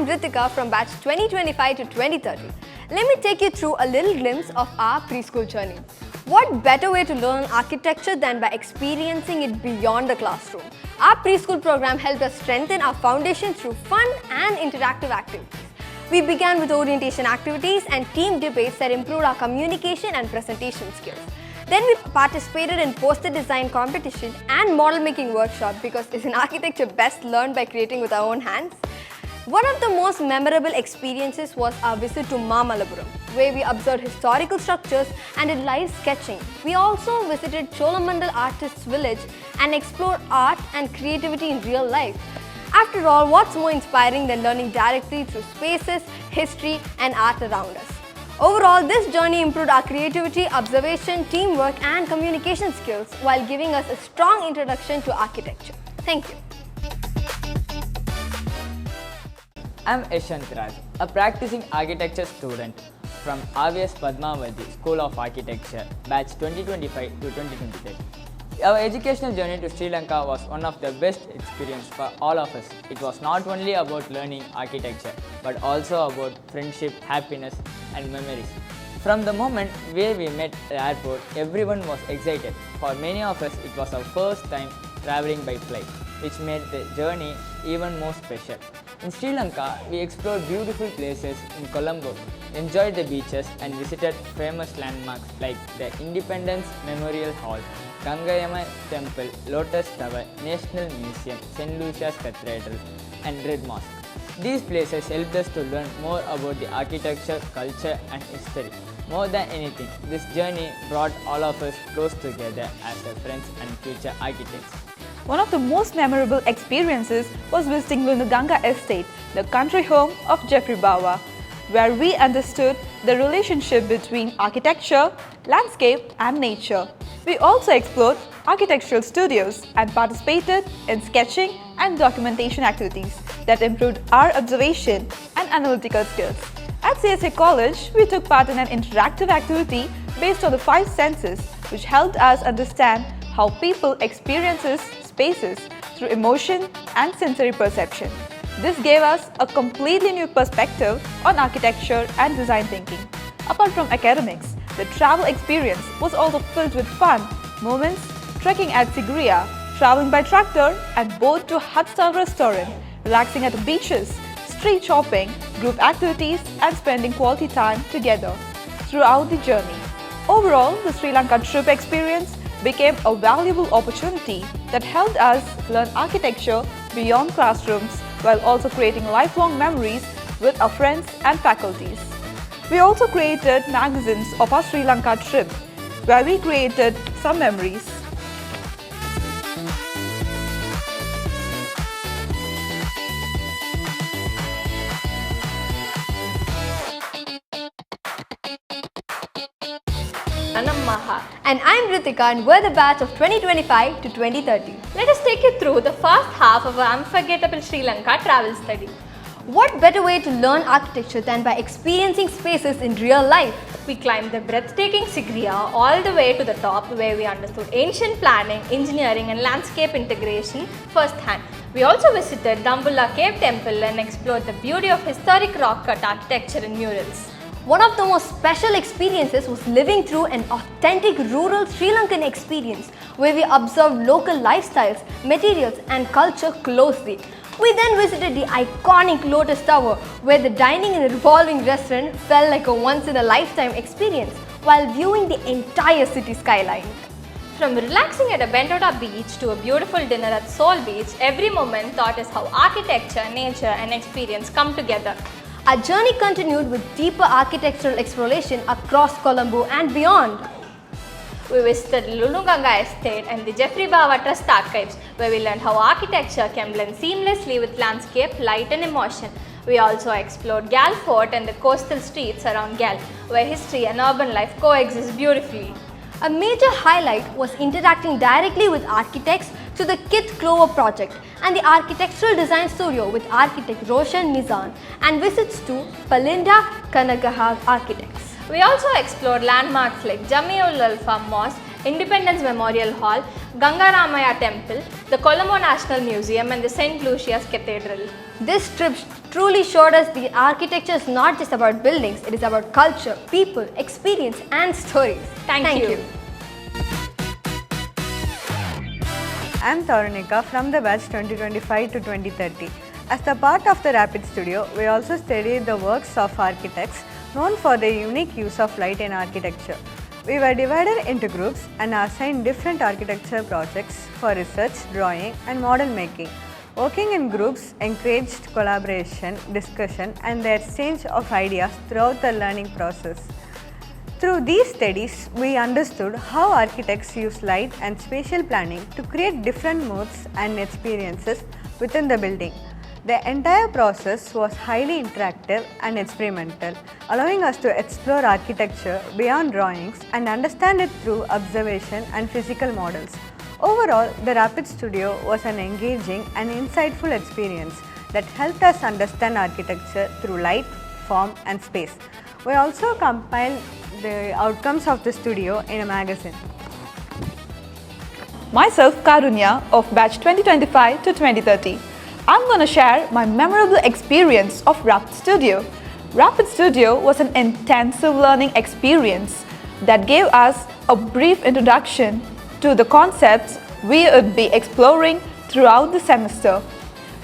I'm Ritika from batch 2025 to 2030. Let me take you through a little glimpse of our preschool journey. What better way to learn architecture than by experiencing it beyond the classroom? Our preschool program helped us strengthen our foundation through fun and interactive activities. We began with orientation activities and team debates that improved our communication and presentation skills. Then we participated in poster design competition and model making workshop because isn't architecture best learned by creating with our own hands? One of the most memorable experiences was our visit to Mahabalipuram, where we observed historical structures and did live sketching. We also visited Cholamandal artists' village and explored art and creativity in real life. After all, what's more inspiring than learning directly through spaces, history and art around us? Overall, this journey improved our creativity, observation, teamwork and communication skills while giving us a strong introduction to architecture. Thank you. I'm Yashant Raj, a practicing architecture student from RVS Batch School of Architecture, batch 2025 to 2023. Our educational journey to Sri Lanka was one of the best experiences for all of us. It was not only about learning architecture, but also about friendship, happiness and memories. From the moment where we met at the airport, everyone was excited. For many of us, it was our first time traveling by flight, which made the journey even more special. In Sri Lanka, we explored beautiful places in Colombo, enjoyed the beaches and visited famous landmarks like the Independence Memorial Hall, Gangayama Temple, Lotus Tower, National Museum, St. Lucia's Cathedral and Red Mosque. These places helped us to learn more about the architecture, culture and history. More than anything, this journey brought all of us close together as friends and future architects. One of the most memorable experiences was visiting Lanka Estate, the country home of Geoffrey Bawa, where we understood the relationship between architecture, landscape and nature. We also explored architectural studios and participated in sketching and documentation activities that improved our observation and analytical skills. At CSA College, we took part in an interactive activity based on the 5 senses, which helped us understand how people experiences spaces through emotion and sensory perception. This gave us a completely new perspective on architecture and design thinking. Apart from academics, the travel experience was also filled with fun moments, trekking at Sigiriya, traveling by tractor and boat to hut-style restaurant, relaxing at the beaches, street shopping, group activities and spending quality time together throughout the journey. Overall, the Sri Lanka trip experience became a valuable opportunity that helped us learn architecture beyond classrooms while also creating lifelong memories with our friends and faculties. We also created magazines of our Sri Lanka trip, where we created some memories. And I'm Ritika and we're the batch of 2025 to 2030. Let us take you through the first half of our unforgettable Sri Lanka travel study. What better way to learn architecture than by experiencing spaces in real life? We climbed the breathtaking Sigiriya all the way to the top, where we understood ancient planning, engineering and landscape integration firsthand. We also visited Dambulla Cave Temple and explored the beauty of historic rock-cut architecture and murals. One of the most special experiences was living through an authentic rural Sri Lankan experience where we observed local lifestyles, materials and culture closely. We then visited the iconic Lotus Tower where the dining in a revolving restaurant felt like a once-in-a-lifetime experience while viewing the entire city skyline. From relaxing at a Bentota beach to a beautiful dinner at Sol Beach, every moment taught us how architecture, nature and experience come together. Our journey continued with deeper architectural exploration across Colombo and beyond. We visited Lulunganga Estate and the Geoffrey Bawa Trust Archives, where we learned how architecture can blend seamlessly with landscape, light and emotion. We also explored Gal Fort and the coastal streets around Gal, where history and urban life coexist beautifully. A major highlight was interacting directly with architects to the Kit Clover project and the architectural design studio with architect Roshan Mizan and visits to Palinda Kanagaha Architects. We also explored landmarks like Jamiul Alfa Mosque, Independence Memorial Hall, Gangaramaya Temple, the Colombo National Museum and the St. Lucia's Cathedral. This trip truly showed us the architecture is not just about buildings, it is about culture, people, experience and stories. Thank you. I am Taurunika from the batch 2025 to 2030. As the part of the Rapid Studio, we also studied the works of architects known for their unique use of light in architecture. We were divided into groups and assigned different architecture projects for research, drawing and model making. Working in groups encouraged collaboration, discussion and the exchange of ideas throughout the learning process. Through these studies, we understood how architects use light and spatial planning to create different moods and experiences within the building. The entire process was highly interactive and experimental, allowing us to explore architecture beyond drawings and understand it through observation and physical models. Overall, the Rapid Studio was an engaging and insightful experience that helped us understand architecture through light, form and space. We also compiled the outcomes of the studio in a magazine. Myself, Karunya of batch 2025 to 2030. I'm going to share my memorable experience of Rapid Studio. Rapid Studio was an intensive learning experience that gave us a brief introduction to the concepts we would be exploring throughout the semester.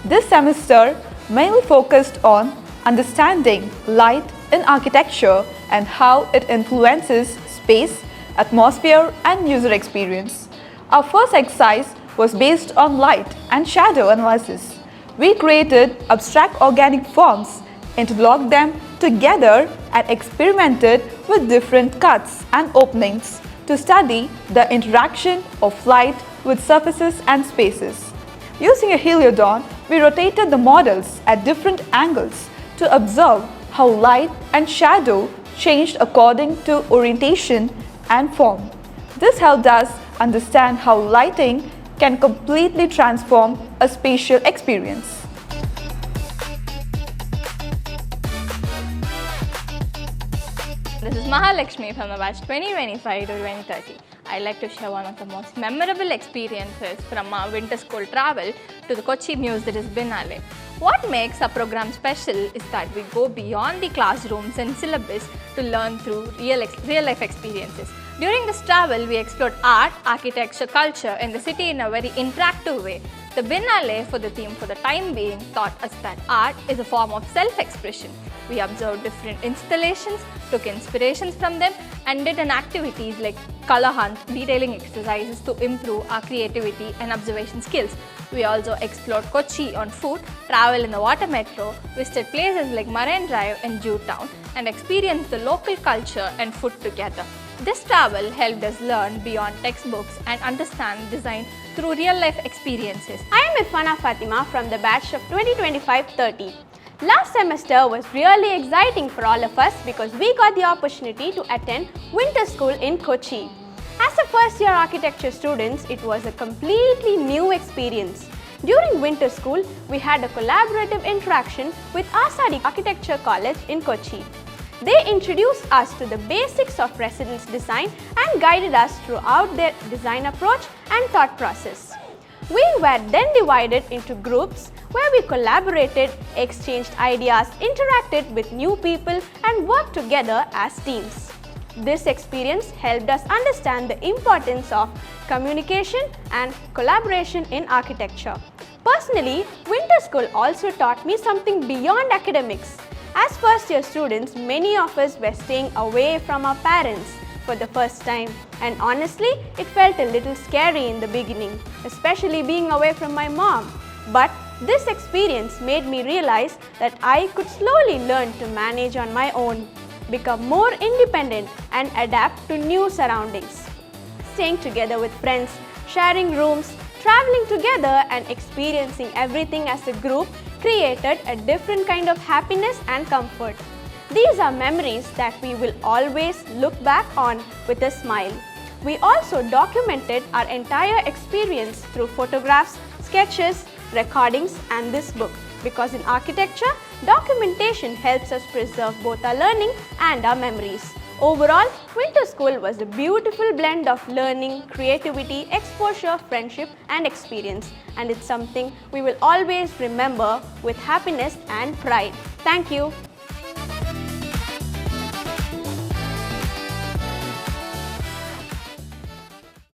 This semester mainly focused on understanding light in architecture and how it influences space, atmosphere and user experience. Our first exercise was based on light and shadow analysis. We created abstract organic forms, interlocked them together and experimented with different cuts and openings to study the interaction of light with surfaces and spaces. Using a heliodon, we rotated the models at different angles to observe how light and shadow changed according to orientation and form. This helped us understand how lighting can completely transform a spatial experience. This is Mahalakshmi from the batch 2025 to 2030. I'd like to share one of the most memorable experiences from our winter school travel to the Kochi Muse, that is Biennale. What makes our program special is that we go beyond the classrooms and syllabus to learn through real life experiences. During this travel, we explored art, architecture, culture and the city in a very interactive way. The Biennale for the theme for the time being taught us that art is a form of self-expression. We observed different installations, took inspirations from them and did an activities like color hunt, detailing exercises to improve our creativity and observation skills. We also explored Kochi on foot, travel in the water metro, visited places like Marine Drive and Jewtown and experienced the local culture and food together. This travel helped us learn beyond textbooks and understand design through real-life experiences. I am Irfana Fatima from the batch of 2025-30. Last semester was really exciting for all of us because we got the opportunity to attend winter school in Kochi. As a first-year architecture students, it was a completely new experience. During winter school, we had a collaborative interaction with Asadi Architecture College in Kochi. They introduced us to the basics of residence design and guided us throughout their design approach and thought process. We were then divided into groups where we collaborated, exchanged ideas, interacted with new people and worked together as teams. This experience helped us understand the importance of communication and collaboration in architecture. Personally, winter school also taught me something beyond academics. As first-year students, many of us were staying away from our parents for the first time, and honestly, it felt a little scary in the beginning, especially being away from my mom. But this experience made me realize that I could slowly learn to manage on my own, become more independent and adapt to new surroundings. Staying together with friends, sharing rooms, traveling together and experiencing everything as a group created a different kind of happiness and comfort. These are memories that we will always look back on with a smile. We also documented our entire experience through photographs, sketches, recordings and this book, because in architecture, documentation helps us preserve both our learning and our memories. Overall, winter school was a beautiful blend of learning, creativity, exposure, friendship and experience, and it's something we will always remember with happiness and pride. Thank you.